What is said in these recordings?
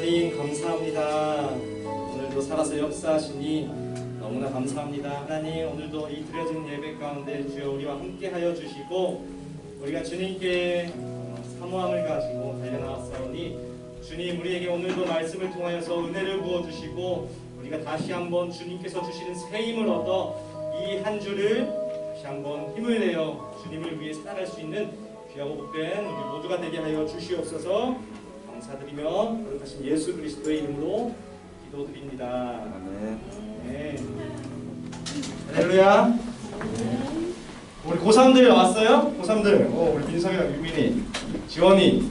하나님 감사합니다. 오늘도 살아서 역사하시니 너무나 감사합니다. 하나님 오늘도 이 드려진 예배 가운데 주여 우리와 함께하여 주시고 우리가 주님께 사모함을 가지고 달려나왔사오니 주님 우리에게 오늘도 말씀을 통하여서 은혜를 부어주시고 우리가 다시 한번 주님께서 주시는 새 힘을 얻어 이 한 주를 다시 한번 힘을 내어 주님을 위해 살아갈 수 있는 귀하고 복된 우리 모두가 되게 하여 주시옵소서. 감사드리며 거룩하신 예수 그리스도의 이름으로 기도드립니다. 아멘. 네. 할렐루야. 우리 고3들 왔어요? 고3들. 우리 민석이랑 유민이, 지원이.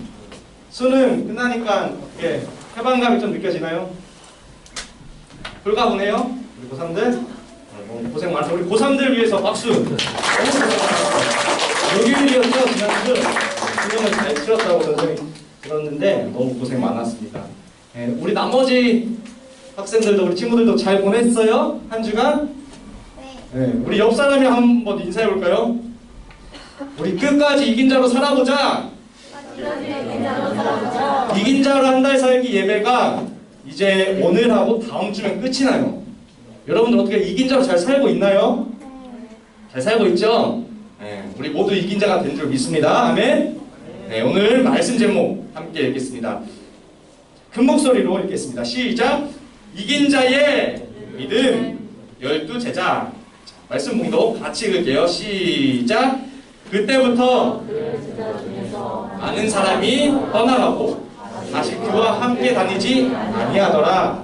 수능 끝나니까 어떻게 해방감이 좀 느껴지나요? 불가보네요? 우리 고3들. 고생 많았어. 우리 고3들 위해서 박수. 너무 고생하셨어요. 목요일이었죠? 지난주 수능을 잘 치렀다고 선생님이 들었는데 너무 고생 많았습니다. 네, 우리 나머지 학생들도 우리 친구들도 잘 보냈어요? 한 주간? 네. 우리 옆 사람이 한번 인사해 볼까요? 우리 끝까지 이긴 자로 살아보자. 이긴 자로 한 달 살기 예배가 이제 오늘하고 다음 주면 끝이 나요. 여러분들 어떻게 이긴 자로 잘 살고 있나요? 잘 살고 있죠? 네, 우리 모두 이긴 자가 된 줄 믿습니다. 아멘. 네, 오늘 말씀 제목 함께 읽겠습니다. 큰 목소리로 읽겠습니다. 시작. 이긴 자의 믿음 12제자. 말씀 봉독 같이 읽을게요. 시작. 그때부터 많은 사람이 떠나가고 다시 그와 함께 다니지 아니하더라.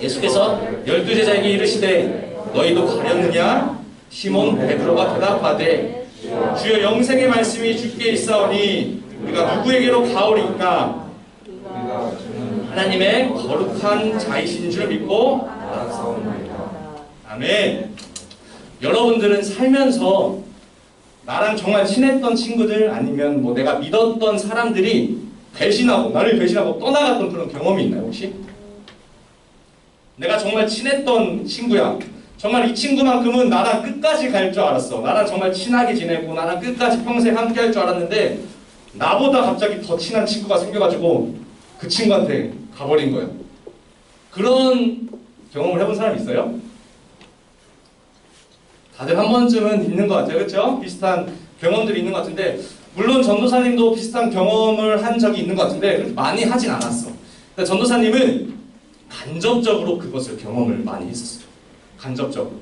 예수께서 12제자에게 이르시되 너희도 가렸느냐? 시몬 베드로가 대답하되 주여 영생의 말씀이 주께 있사오니 우리가 누구에게로 가오리까? 하나님의 거룩한 자이신 줄 믿고 알았사옵나이다. 아멘. 여러분들은 살면서 나랑 정말 친했던 친구들 아니면 뭐 내가 믿었던 사람들이 배신하고 나를 배신하고 떠나갔던 그런 경험이 있나요 혹시? 내가 정말 친했던 친구야. 정말 이 친구만큼은 나랑 끝까지 갈 줄 알았어. 나랑 정말 친하게 지내고 나랑 끝까지 평생 함께 할 줄 알았는데 나보다 갑자기 더 친한 친구가 생겨가지고 그 친구한테 가버린 거예요. 그런 경험을 해본 사람 있어요? 다들 한 번쯤은 있는 것 같아요. 그렇죠? 비슷한 경험들이 있는 것 같은데 물론 전도사님도 비슷한 경험을 한 적이 있는 것 같은데 많이 하진 않았어. 근데 전도사님은 간접적으로 그것을 경험을 많이 했었어요. 간접적으로.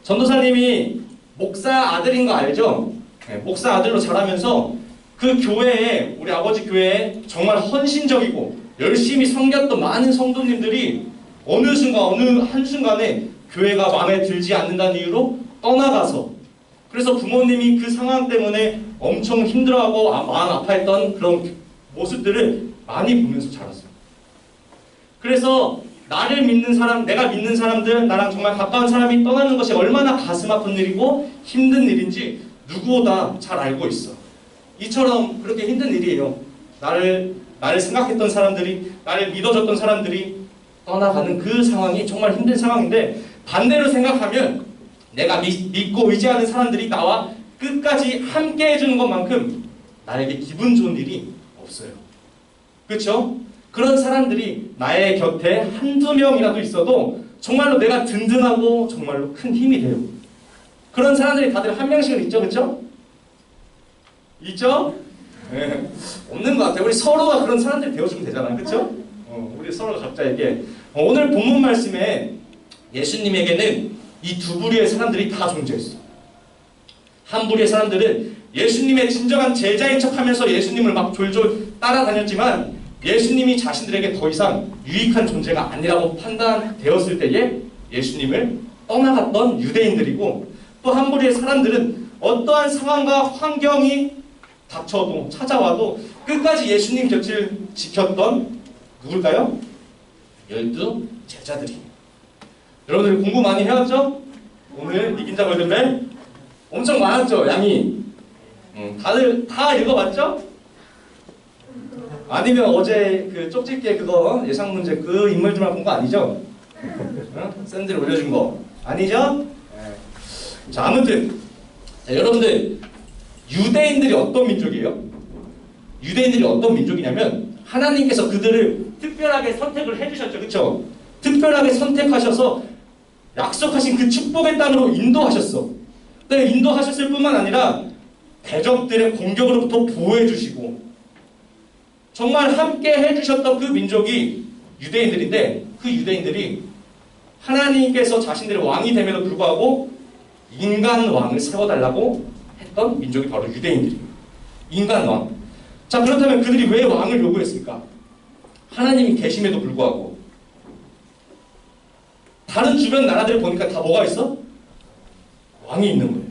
전도사님이 목사 아들인 거 알죠? 네, 목사 아들로 자라면서 그 교회에 우리 아버지 교회에 정말 헌신적이고 열심히 섬겼던 많은 성도님들이 어느 순간 어느 한순간에 교회가 마음에 들지 않는다는 이유로 떠나가서 그래서 부모님이 그 상황 때문에 엄청 힘들어하고 마음 아파했던 그런 모습들을 많이 보면서 자랐어요. 그래서 나를 믿는 사람, 내가 믿는 사람들, 나랑 정말 가까운 사람이 떠나는 것이 얼마나 가슴 아픈 일이고 힘든 일인지 누구보다 잘 알고 있어. 이처럼 그렇게 힘든 일이에요. 나를 생각했던 사람들이, 나를 믿어줬던 사람들이 떠나가는 그 상황이 정말 힘든 상황인데 반대로 생각하면 내가 믿고 의지하는 사람들이 나와 끝까지 함께 해주는 것만큼 나에게 기분 좋은 일이 없어요. 그렇죠? 그런 사람들이 나의 곁에 한두 명이라도 있어도 정말로 내가 든든하고 정말로 큰 힘이 돼요. 그런 사람들이 다들 한 명씩은 있죠, 그렇죠? 있죠? 네. 없는 것 같아요. 우리 서로가 그런 사람들 배워주면 되잖아요, 그렇죠? 우리 서로가 각자에게 오늘 본문 말씀에 예수님에게는 이 두 부류의 사람들이 다 존재했어. 한 부류의 사람들은 예수님의 진정한 제자인 척하면서 예수님을 막 졸졸 따라다녔지만 예수님이 자신들에게 더 이상 유익한 존재가 아니라고 판단되었을 때에 예수님을 떠나갔던 유대인들이고 또 한 부류의 사람들은 어떠한 상황과 환경이 닥쳐도 찾아와도 끝까지 예수님 곁을 지켰던 누굴까요? 12제자들이. 여러분들 공부 많이 해왔죠? 오늘 이긴 자 골든벨 엄청 많았죠? 양이. 다들 다 읽어봤죠? 아니면 어제 그 쪽집게 그거 예상 문제 그 인물들만 본 거 아니죠? 샌들 올려준 거 아니죠? 자 아무튼 자, 여러분들 유대인들이 어떤 민족이에요? 유대인들이 어떤 민족이냐면 하나님께서 그들을 특별하게 선택을 해주셨죠. 그렇죠? 특별하게 선택하셔서 약속하신 그 축복의 땅으로 인도하셨어. 네, 인도하셨을 뿐만 아니라 대적들의 공격으로부터 보호해 주시고 정말 함께 해주셨던 그 민족이 유대인들인데 그 유대인들이 하나님께서 자신들의 왕이 됨에도 불구하고 인간 왕을 세워달라고 했던 민족이 바로 유대인들이에요. 인간 왕. 자, 그렇다면 그들이 왜 왕을 요구했을까? 하나님이 계심에도 불구하고 다른 주변 나라들을 보니까 다 뭐가 있어? 왕이 있는 거예요.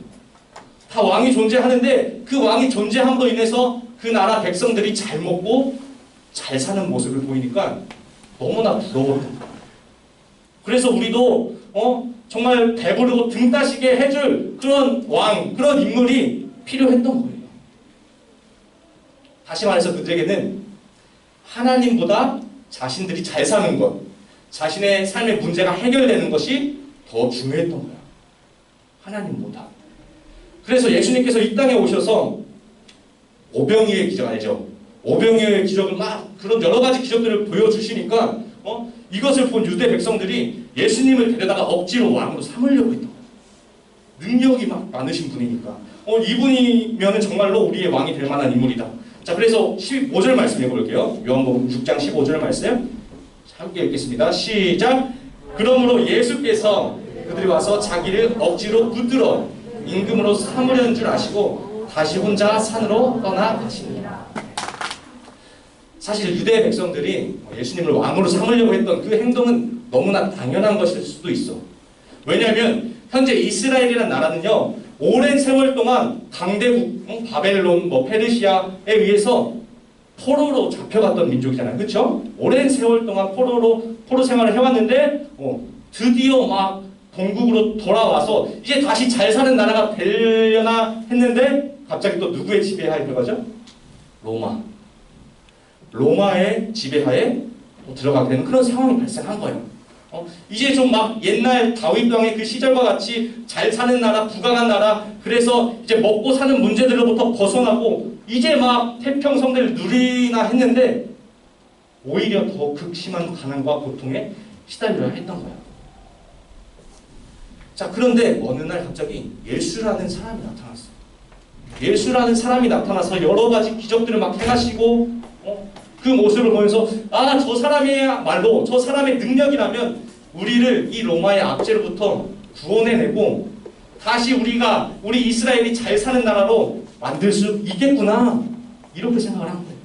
다 왕이 존재하는데 그 왕이 존재함으로 인해서 그 나라 백성들이 잘 먹고 잘 사는 모습을 보이니까 너무나 부러웠던 거예요. 그래서 우리도 정말 배부르고 등 따시게 해줄 그런 왕, 그런 인물이 필요했던 거예요. 다시 말해서 그들에게는 하나님보다 자신들이 잘 사는 것, 자신의 삶의 문제가 해결되는 것이 더 중요했던 거야. 하나님보다. 그래서 예수님께서 이 땅에 오셔서 오병이어의 기적 알죠? 오병이어의 기적을 막 그런 여러 가지 기적들을 보여주시니까 이것을 본 유대 백성들이 예수님을 데려다가 억지로 왕으로 삼으려고 했던 거예요. 능력이 막 많으신 분이니까 이분이면 정말로 우리의 왕이 될 만한 인물이다. 자, 그래서 15절 말씀 읽어볼게요. 요한복음 6장 15절 말씀 함께 읽겠습니다. 시작. 그러므로 예수께서 그들이 와서 자기를 억지로 붙들어 임금으로 삼으려는 줄 아시고 다시 혼자 산으로 떠나가시니라. 사실 유대 백성들이 예수님을 왕으로 삼으려고 했던 그 행동은 너무나 당연한 것일 수도 있어. 왜냐하면 현재 이스라엘이라는 나라는요, 오랜 세월 동안 강대국 바벨론, 페르시아에 의해서 포로로 잡혀갔던 민족이잖아요. 그렇죠? 오랜 세월 동안 포로 생활을 해왔는데 드디어 막 본국으로 돌아와서 이제 다시 잘 사는 나라가 되려나 했는데 갑자기 또 누구의 지배하에 들어가죠? 로마의 지배하에 들어가게 되는 그런 상황이 발생한 거예요. 이제 좀 막 옛날 다윗 왕의 그 시절과 같이 잘 사는 나라, 부강한 나라, 그래서 이제 먹고 사는 문제들로부터 벗어나고 이제 막 태평성대를 누리나 했는데 오히려 더 극심한 가난과 고통에 시달려야 했던 거예요. 자, 그런데 어느 날 갑자기 예수라는 사람이 나타났어요. 예수라는 사람이 나타나서 여러 가지 기적들을 막 행하시고 그 모습을 보면서 저 사람이야말로 저 사람의 능력이라면 우리를 이 로마의 압제로부터 구원해내고 다시 우리 이스라엘이 잘 사는 나라로 만들 수 있겠구나, 이렇게 생각을 한 거예요.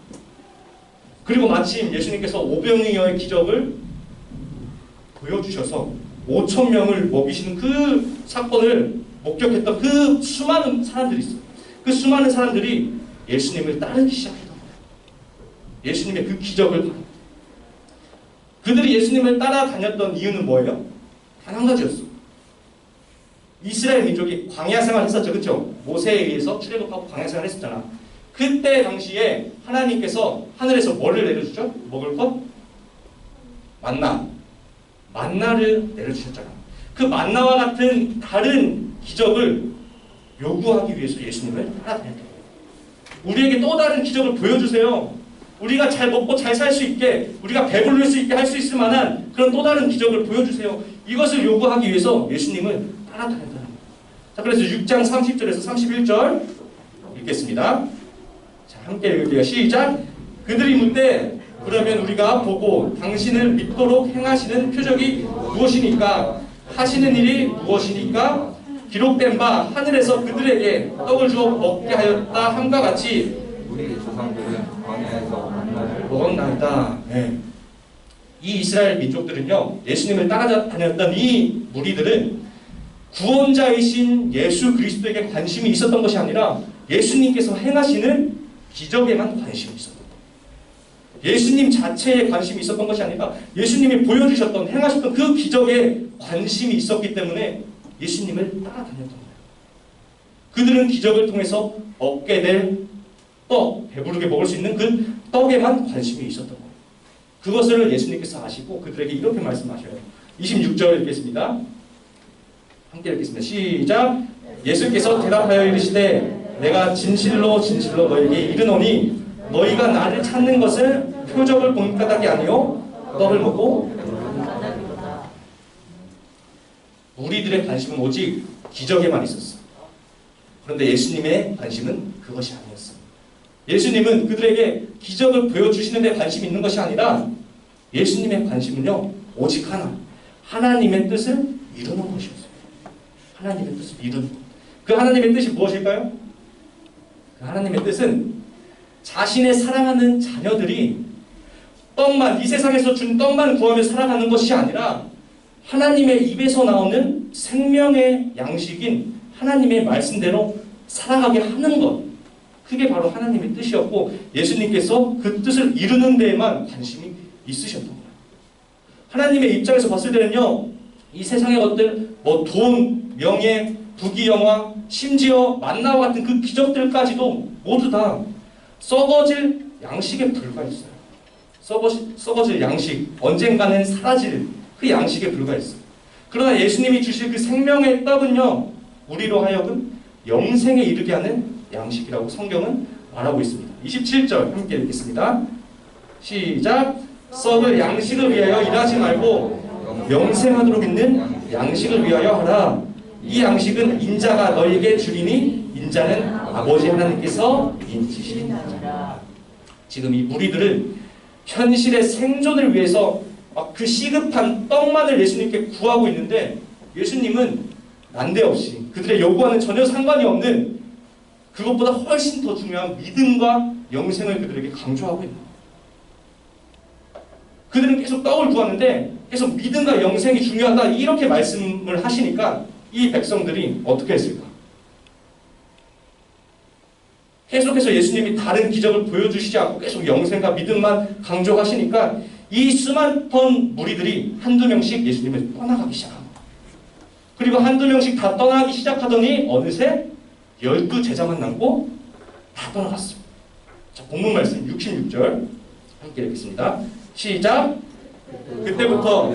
그리고 마침 예수님께서 오병이어의 기적을 보여주셔서 5,000명을 먹이시는 그 사건을 목격했던 그 수많은 사람들이 있어요. 그 수많은 사람들이 예수님을 따르기 시작했던 거예요. 예수님의 그 기적을 보고. 그들이 예수님을 따라다녔던 이유는 뭐예요? 단 한 가지였어. 이스라엘 민족이 광야 생활을 했었죠. 그렇죠? 모세에 의해서 출애굽하고 광야 생활을 했었잖아. 그때 당시에 하나님께서 하늘에서 뭐를 내려주죠? 먹을 것? 만나를 내려주셨잖아. 그 만나와 같은 다른 기적을 요구하기 위해서 예수님을 따라다녔던 거예요. 우리에게 또 다른 기적을 보여주세요. 우리가 잘 먹고 잘 살 수 있게, 우리가 배부를 수 있게 할 수 있을 만한 그런 또 다른 기적을 보여주세요. 이것을 요구하기 위해서 예수님을 따라다녔다는 거예요. 자, 그래서 6장 30절에서 31절 읽겠습니다. 자, 함께 읽을게요. 시작. 그들이 묻되 그러면 우리가 보고 당신을 믿도록 행하시는 표적이 무엇이니까? 하시는 일이 무엇이니까? 기록된 바 하늘에서 그들에게 떡을 주어 먹게 하였다 함과 같이 우리 조상들은 광야에서 만나를 먹었나이다. 네. 이 이스라엘 민족들은요, 예수님을 따라다녔던 이 무리들은 구원자이신 예수 그리스도에게 관심이 있었던 것이 아니라 예수님께서 행하시는 기적에만 관심이 있었던 거예요. 예수님 자체에 관심이 있었던 것이 아니라 예수님이 보여주셨던, 행하셨던 그 기적에 관심이 있었기 때문에 예수님을 따라다녔던 거예요. 그들은 기적을 통해서 얻게 될 떡, 배부르게 먹을 수 있는 그 떡에만 관심이 있었던 거예요. 그것을 예수님께서 아시고 그들에게 이렇게 말씀하셔요. 26절 읽겠습니다. 함께 읽겠습니다. 시작. 예수께서 대답하여 이르시되 내가 진실로 진실로 너에게 이르노니 너희가 나를 찾는 것은 표적을 본 까닭이 아니요 떡을 먹고. 우리들의 관심은 오직 기적에만 있었어. 그런데 예수님의 관심은 그것이 아니었어. 예수님은 그들에게 기적을 보여주시는 데 관심이 있는 것이 아니라 예수님의 관심은요 오직 하나, 하나님의 뜻을 이루는 것이었어요. 하나님의 뜻을 이루는 것. 그 하나님의 뜻이 무엇일까요? 그 하나님의 뜻은 자신의 사랑하는 자녀들이 떡만, 이 세상에서 준 떡만 구하며 살아가는 것이 아니라 하나님의 입에서 나오는 생명의 양식인 하나님의 말씀대로 살아가게 하는 것. 그게 바로 하나님의 뜻이었고 예수님께서 그 뜻을 이루는 데에만 관심이 있으셨던 거예요. 하나님의 입장에서 봤을 때는요, 이 세상의 것들, 뭐 돈, 명예, 부귀영화, 심지어 만나와 같은 그 기적들까지도 모두 다 썩어질 양식에 불과했어요. 썩어질 양식, 언젠가는 사라질 그 양식에 불과했어요. 그러나 예수님이 주실 그 생명의 떡은요, 우리로 하여금 영생에 이르게 하는 양식이라고 성경은 말하고 있습니다. 27절 함께 읽겠습니다. 시작. 썩을 양식을 위하여 일하지 말고 영생하도록 있는 양식을 위하여 하라. 이 양식은 인자가 너에게 주리니 인자는 아버지 하나님께서 인치시니라. 지금 이 무리들은 현실의 생존을 위해서 막 그 시급한 떡만을 예수님께 구하고 있는데 예수님은 난데없이 그들의 요구와는 전혀 상관이 없는 그것보다 훨씬 더 중요한 믿음과 영생을 그들에게 강조하고 있는 거예요. 그들은 계속 떡을 구하는데 계속 믿음과 영생이 중요하다 이렇게 말씀을 하시니까 이 백성들이 어떻게 했을까? 계속해서 예수님이 다른 기적을 보여주시지 않고 계속 영생과 믿음만 강조하시니까 이 수많던 무리들이 한두 명씩 예수님을 떠나가기 시작합니다. 그리고 한두 명씩 다 떠나기 시작하더니 어느새 12제자만 남고 다 떠나갔어요. 자, 본문 말씀 66절 함께 읽겠습니다. 시작. 그때부터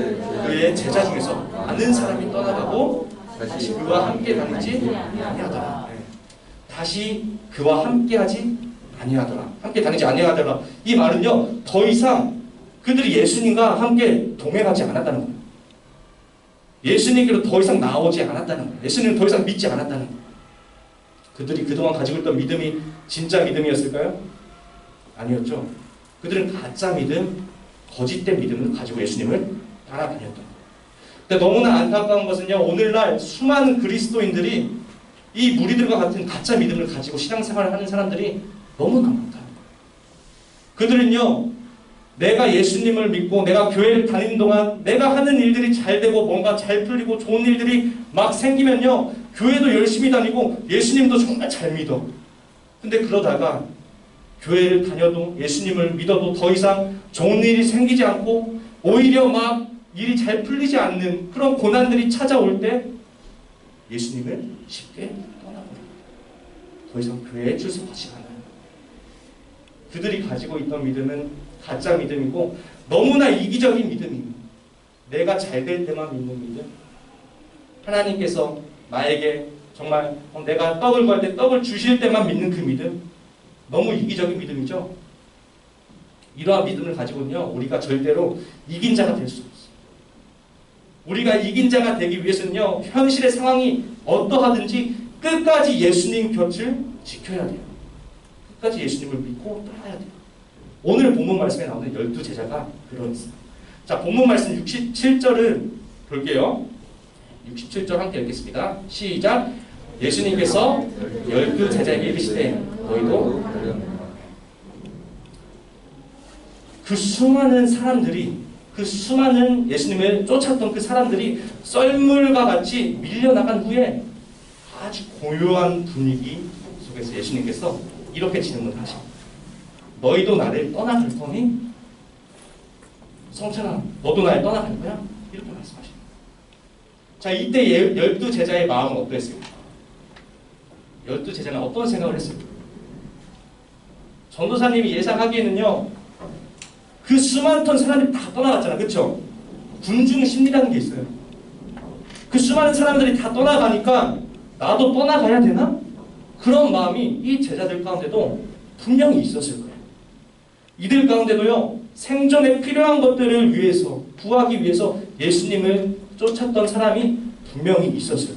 그의 제자 중에서 많은 사람이 떠나가고 다시 그와 함께 다니지 아니하더라. 다시 그와 함께하지 아니하더라. 함께 다니지 아니하더라. 이 말은요, 더 이상 그들이 예수님과 함께 동행하지 않았다는 거예요. 예수님께로 더 이상 나오지 않았다는 거예요. 예수님을 더 이상 믿지 않았다는 거예요. 그들이 그동안 가지고 있던 믿음이 진짜 믿음이었을까요? 아니었죠. 그들은 가짜 믿음, 거짓된 믿음을 가지고 예수님을 따라다녔던 거예요. 근데 너무나 안타까운 것은요, 오늘날 수많은 그리스도인들이 이 무리들과 같은 가짜 믿음을 가지고 신앙생활을 하는 사람들이 너무나 많다는 거예요. 그들은요, 내가 예수님을 믿고 내가 교회를 다니는 동안 내가 하는 일들이 잘 되고 뭔가 잘 풀리고 좋은 일들이 막 생기면요, 교회도 열심히 다니고 예수님도 정말 잘 믿어. 근데 그러다가 교회를 다녀도 예수님을 믿어도 더 이상 좋은 일이 생기지 않고 오히려 막 일이 잘 풀리지 않는 그런 고난들이 찾아올 때 예수님을 쉽게 떠나버립니다. 더 이상 교회에 출석하지 않아요. 그들이 가지고 있던 믿음은 가짜 믿음이고 너무나 이기적인 믿음입니다. 내가 잘 될 때만 믿는 믿음. 하나님께서 나에게 정말 내가 떡을 구할 때 떡을 주실 때만 믿는 그 믿음. 너무 이기적인 믿음이죠. 이러한 믿음을 가지고는요, 우리가 절대로 이긴 자가 될 수 없어요. 우리가 이긴 자가 되기 위해서는요, 현실의 상황이 어떠하든지 끝까지 예수님 곁을 지켜야 돼요. 끝까지 예수님을 믿고 따라야 돼요. 오늘 본문 말씀에 나오는 12제자가 그런 있습니다. 자, 본문 말씀 67절을 볼게요. 67절 함께 읽겠습니다. 시작. 예수님께서 12제자에게 이르시되 너희도 그 수많은 사람들이, 그 수많은 예수님을 쫓았던 그 사람들이 썰물과 같이 밀려나간 후에 아주 고요한 분위기 속에서 예수님께서 이렇게 질문을 하십니다. 너희도 나를 떠나갈 거니? 성찬아, 너도 나를 떠나갈 거야? 이렇게 말씀하십니다. 자, 이때 12제자의 마음은 어땠습니까? 12제자는 어떤 생각을 했습니까? 전도사님이 예상하기에는요, 그 수많던 사람이 다 떠나갔잖아, 그렇죠? 군중 심리라는 게 있어요. 그 수많은 사람들이 다 떠나가니까 나도 떠나가야 되나? 그런 마음이 이 제자들 가운데도 분명히 있었을 거예요. 이들 가운데도요, 생존에 필요한 것들을 위해서, 구하기 위해서 예수님을 쫓았던 사람이 분명히 있었어요.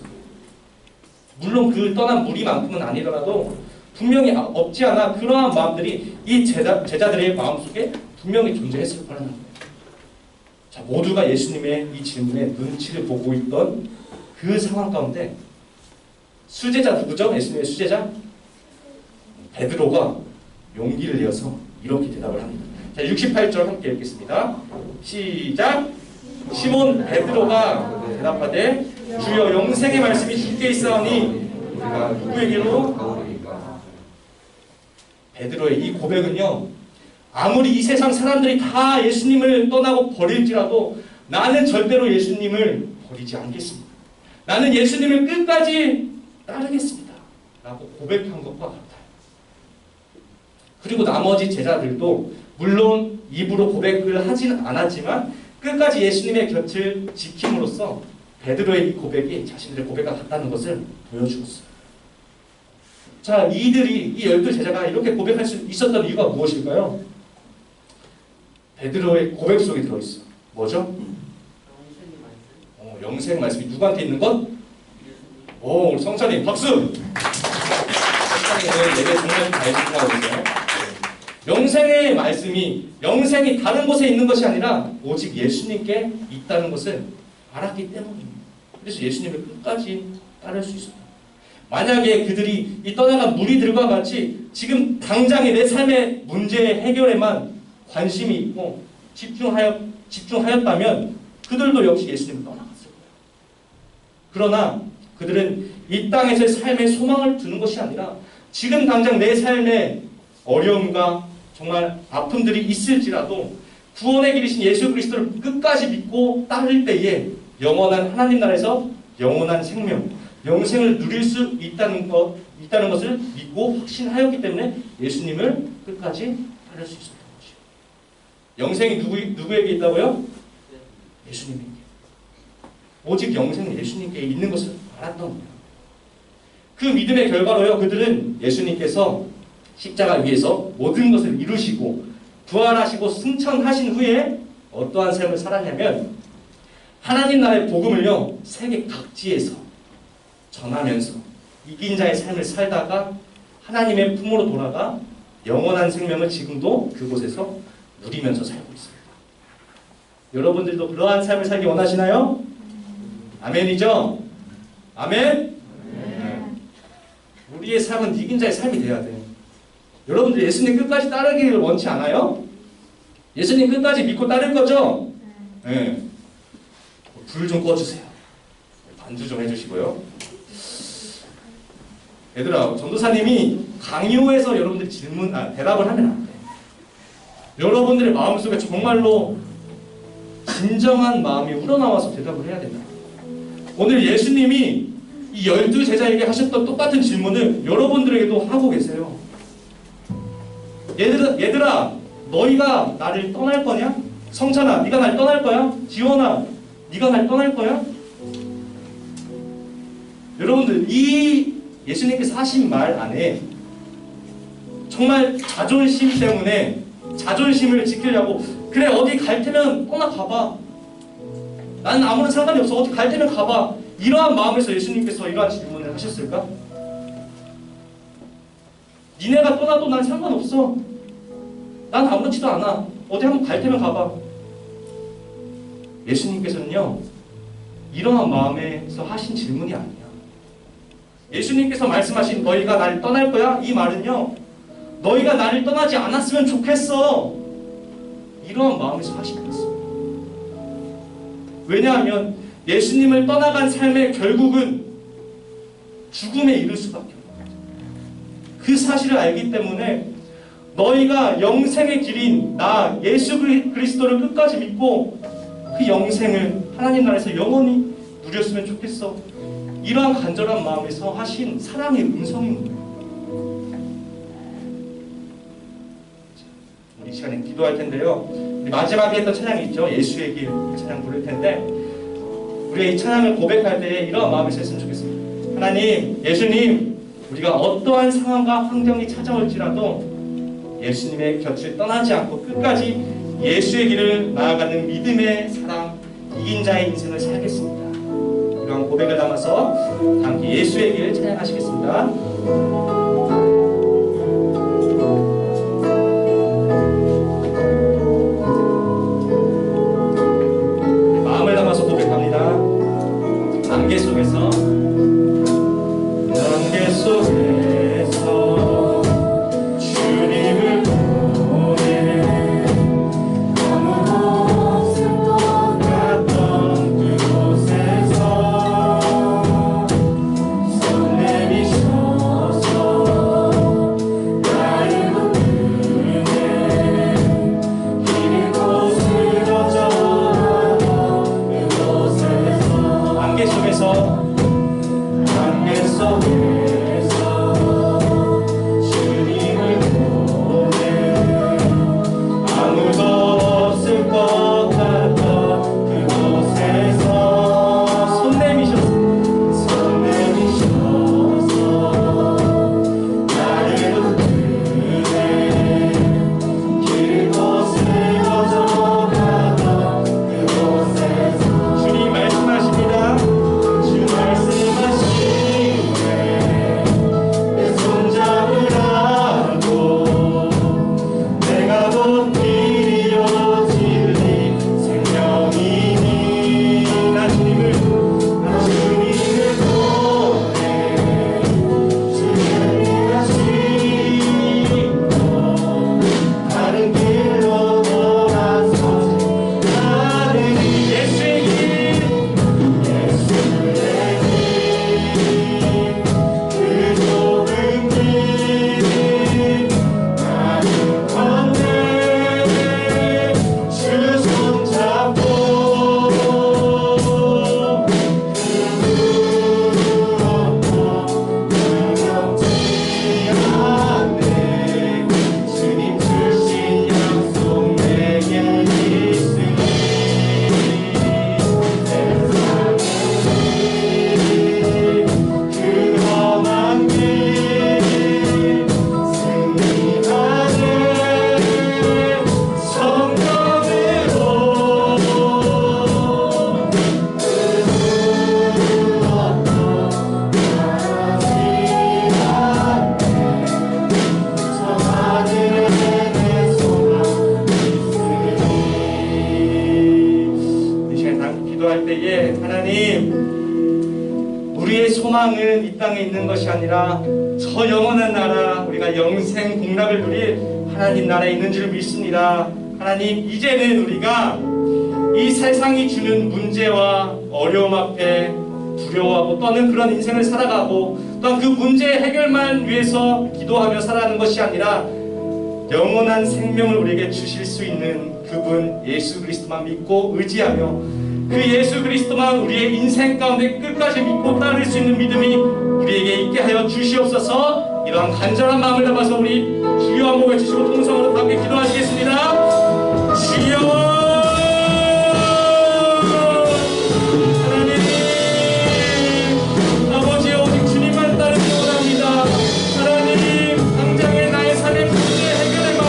물론 그 떠난 무리만큼은 아니더라도 분명히 없지 않아 그러한 마음들이 이 제자들의 마음속에 분명히 존재했을 거라는 거예요. 자, 모두가 예수님의 이 질문에 눈치를 보고 있던 그 상황 가운데 수제자 누구죠? 예수님의 수제자? 베드로가 용기를 내어서 이렇게 대답을 합니다. 자, 68절 함께 읽겠습니다. 시작! 시몬 베드로가 대답하되 주여 영생의 말씀이 주께 있사오니 우리가 누구에게로 가오리이까. 베드로의 이 고백은요, 아무리 이 세상 사람들이 다 예수님을 떠나고 버릴지라도 나는 절대로 예수님을 버리지 않겠습니다. 나는 예수님을 끝까지 따르겠습니다. 라고 고백한 것과 같아요. 그리고 나머지 제자들도 물론 입으로 고백을 하진 않았지만 끝까지 예수님의 곁을 지킴으로써 베드로의 이 고백이 자신들의 고백과 같다는 것을 보여주었어요. 자, 이들이 이 12제자가 이렇게 고백할 수 있었던 이유가 무엇일까요? 베드로의 고백 속에 들어있어. 뭐죠? 영생 말씀이 누구한테 있는 것? 오, 우리 성찬님 박수! 성찬님은 예배 정말 잘 지키고 있어요. 영생의 말씀이 영생이 다른 곳에 있는 것이 아니라 오직 예수님께 있다는 것을 알았기 때문입니다. 그래서 예수님을 끝까지 따를 수 있었다. 만약에 그들이 이 떠나간 무리들과 같이 지금 당장의 내 삶의 문제 해결에만 관심이 있고 집중하였다면 그들도 역시 예수님을 떠나갔을 거예요. 그러나 그들은 이 땅에서의 삶의 소망을 두는 것이 아니라 지금 당장 내 삶의 어려움과 정말 아픔들이 있을지라도 구원의 길이신 예수 그리스도를 끝까지 믿고 따를 때에 영원한 하나님 나라에서 영원한 생명, 영생을 누릴 수 있다는 것을 믿고 확신하였기 때문에 예수님을 끝까지 따를 수 있었던 것이죠. 영생이 누구에게 있다고요? 예수님에게. 오직 영생은 예수님께 있는 것을 알았던 거예요. 그 믿음의 결과로요, 그들은 예수님께서 십자가 위에서 모든 것을 이루시고 부활하시고 승천하신 후에 어떠한 삶을 살았냐면 하나님 나라의 복음을요, 세계 각지에서 전하면서 이긴 자의 삶을 살다가 하나님의 품으로 돌아가 영원한 생명을 지금도 그곳에서 누리면서 살고 있습니다. 여러분들도 그러한 삶을 살기 원하시나요? 아멘이죠? 아멘? 네. 우리의 삶은 이긴 자의 삶이 돼야 돼요. 여러분들 예수님 끝까지 따르기를 원치 않아요? 예수님 끝까지 믿고 따를 거죠? 네. 불 좀 꺼주세요. 반주 좀 해주시고요. 얘들아, 전도사님이 강요해서 여러분들이 대답을 하면 안 돼. 여러분들의 마음속에 정말로 진정한 마음이 우러나와서 대답을 해야 된다. 오늘 예수님이 이 12제자에게 하셨던 똑같은 질문을 여러분들에게도 하고 계세요. 얘들아, 너희가 나를 떠날 거냐? 성찬아, 네가 날 떠날 거야? 지원아, 네가 날 떠날 거야? 여러분들, 이 예수님께서 하신 말 안에 정말 자존심 때문에 자존심을 지키려고 그래, 어디 갈 테면 떠나가봐. 나는 아무런 상관이 없어. 어디 갈 테면 가봐. 이러한 마음에서 예수님께서 이러한 질문을 하셨을까? 니네가 떠나도 난 상관없어. 난 아무렇지도 않아. 어디 한번 갈 테면 가봐. 예수님께서는요, 이러한 마음에서 하신 질문이 아니야. 예수님께서 말씀하신 너희가 나를 떠날 거야? 이 말은요, 너희가 나를 떠나지 않았으면 좋겠어. 이러한 마음에서 하신 거였어요. 왜냐하면 예수님을 떠나간 삶의 결국은 죽음에 이를 수밖에 없어요. 그 사실을 알기 때문에 너희가 영생의 길인 나 예수 그리스도를 끝까지 믿고 그 영생을 하나님 나라에서 영원히 누렸으면 좋겠어. 이러한 간절한 마음에서 하신 사랑의 음성입니다. 우리 시간에 기도할 텐데요. 우리 마지막에 했던 찬양이 있죠. 예수의 길, 이 찬양 부를 텐데 우리가 이 찬양을 고백할 때 이러한 마음에서 했으면 좋겠습니다. 하나님, 예수님, 우리가 어떠한 상황과 환경이 찾아올지라도 예수님의 곁을 떠나지 않고 끝까지 예수의 길을 나아가는 믿음의 사람, 이긴 자의 인생을 살겠습니다. 이러한 고백을 담아서 함께 예수의 길을 찬양하시겠습니다. 마음을 담아서 고백합니다. 안개 속에서 주님을 보내 아무도 없을 것 같던 그곳에서 손 내미셔서 나를 붙드네 길을 곳으로져 그곳에서 안개 속에서 주님을 보내 아무도 없을 것 같던 그곳에서 손 내미셔서 나를 붙드네 길곳을 거쳐가던 그곳에서 주님 말씀하십니다. 주 말씀하시네 내 손잡으라고 내가 곧 길이요 진리 생명이니 나 주님을 보내 주님을 하시고 다른 길로 돌아서지 나는 예수의 길 그 좁은 길 나는 걷네 주 손잡고 그 무겁고 두렵지 않네 주님 주신 약속 내게 있으니 내 삶은 그 험한 길 승리하는 성령으로 무겁고 변하지 않네 저 하늘에 내 소망 있으니 이 시간 다 기도할 때에 하나님 우리의 소망은 이 땅에 있는 것이 아니라 저 영원한 나라 우리가 영생 공락을 누릴 하나님 나라에 있는 줄 믿습니다. 하나님 이제는 우리가 이 세상이 주는 문제와 어려움 앞에 두려워하고 떠는 그런 인생을 살아가고 또한 그 문제의 해결만 위해서 기도하며 살아가는 것이 아니라 영원한 생명을 우리에게 주실 수 있는 그분 예수 그리스도만 믿고 의지하며 그 예수 그리스도만 우리의 인생 가운데 끝까지 믿고 따를 수 있는 믿음이 우리에게 있게 하여 주시옵소서. 이러한 간절한 마음을 담아서 우리 주여 한번 외치시고 통성으로 함께 기도하시겠습니다. 주여 하나님 아버지여 오직 주님만 따르기 원합니다. 하나님 당장의 나의 삶의 문제 해결에만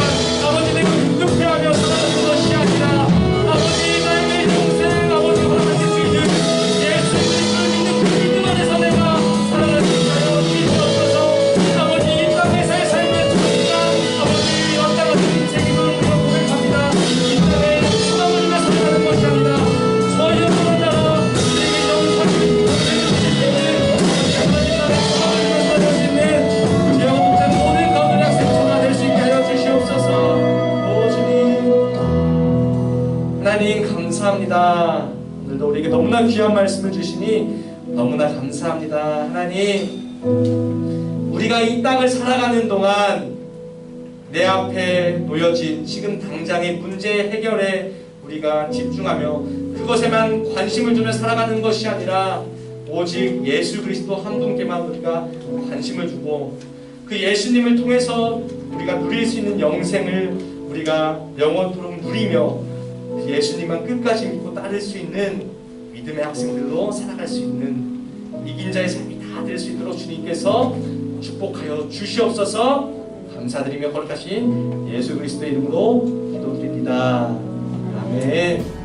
아버지 내가 급급해하며 살아가는 것이 아니라 아버지 나에게 영생 아버지 허락하실 수 있는 예수 그리스도를 믿는 그 믿음 안에서 내가 살아갈 수 있도록 주시옵소서. 아버지 이 땅에서의 삶의 전부가 아버지 왔다 갔은 인생임을 우리가 고백합니다. 이 땅에 소망을 위해 살아가는 것이 아니라 저 영원한 나라 우리에게 영생을 주실 때문에 하나님 나라의 소망을 위해 살아갈 수 있는 죄와 못한 모든 가운데 학생처가 될 수 있게 하여 주시옵소서. 오 주님 하나님 감사합니다. 오늘도 우리에게 너무나 귀한 말씀을 주시니 너무나 감사합니다. 하나님 우리가 이 땅을 살아가는 동안 내 앞에 놓여진 지금 당장의 문제 해결에 우리가 집중하며 그것에만 관심을 두며 살아가는 것이 아니라 오직 예수 그리스도 한 분께만 우리가 관심을 두고 그 예수님을 통해서 우리가 누릴 수 있는 영생을 우리가 영원토록 누리며 그 예수님만 끝까지 믿고 따를 수 있는 믿음의 학생들로 살아갈 수 있는 이긴 자의 삶이 다 될 수 있도록 주님께서 축복하여 주시옵소서. 감사드리며 거룩하신 예수 그리스도의 이름으로 기도드립니다. 아멘.